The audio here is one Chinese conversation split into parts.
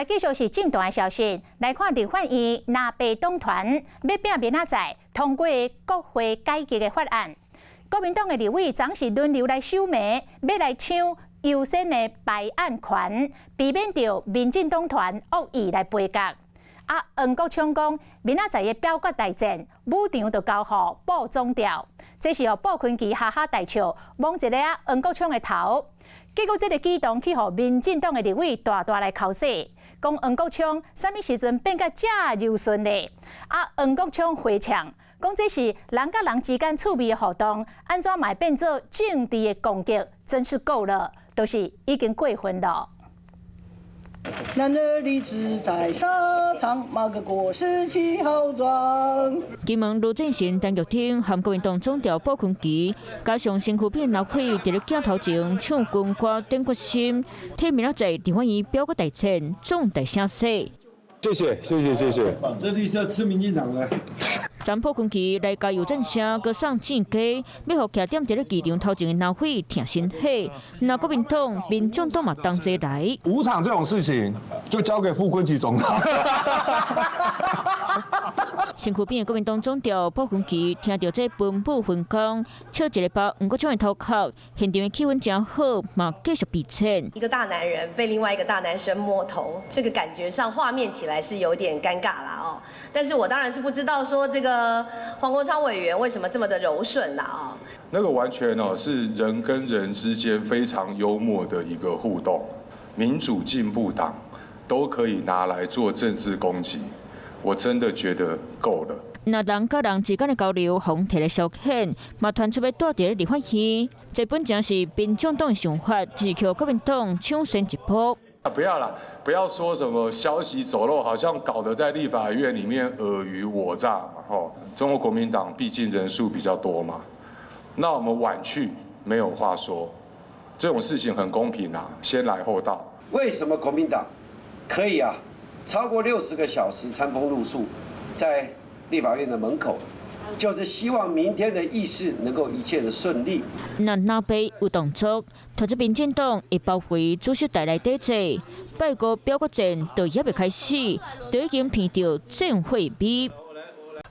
来继续是正大的消息，来看立法院南北党团要拼明仔载通过国会改革的法案。国民党的立委总是轮流来收眉，要来抢优先的排案权，避免着民进党团恶意来背角。黄国昌讲，明仔载的表决大战，武场就交予布总调，这是由布坤基哈哈大笑，摸一个黄国昌的头。结果这个举动去予民进党的立委大大来口水，讲黄国昌啥物时阵变甲这柔顺咧？黄国昌回呛，讲这是人甲人之间趣味的互动，安怎嘛变做政治的攻击？真是够了，都是已经过分了。男儿立志在沙场，马个过十七号庄。金门罗振贤单独厅和国民党总调布坤基，加上身躯变老气，伫咧镜头前唱军歌点决心，替明仔载立法院表决大战总大声势。谢谢。这里是要吃民进党的。詹布坤基来加油赞声，搁送正鸡，要互徛踮伫咧机场头前的老匪挺身体。那国民党、民众党嘛同齐来。武场这种事情就交给傅昆萁总统。身躯边的国民党总调布坤基听到这分布分工，笑一个把黄国昌的头壳，现场的气氛真好，嘛继续比称。一个大男人被另外一个大男生摸头，这个感觉上画面起来是有点尴尬啦哦。但是我当然是不知道说这个黄国昌委员为什么这么的柔顺啦哦。那个完全是人跟人之间非常幽默的一个互动，民主进步党都可以拿来做政治攻击。我真的觉得够了。那人甲人之间的交流，互摕来消遣，嘛传出要带伫立法院。这本正是民众党的想法，只是靠国民党抢先一步。不要啦，不要说什么消息走漏，好像搞得在立法院里面尔虞我诈嘛。中国国民党毕竟人数比较多嘛，那我们晚去没有话说，这种事情很公平啊，先来后到。为什么国民党可以超过60个小时餐风露宿在立法院的门口？就是希望明天的议事能够一切的顺利。那南北有动作，拖出民进党会包围主席台内底坐，拜五表决战就也未开始，就已经闻到战会味。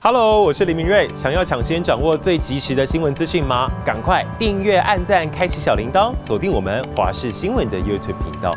Hello， 我是林明瑞。想要抢先掌握最及时的新闻资讯吗？赶快订阅、按赞、开启小铃铛，锁定我们华视新闻的 YouTube 频道。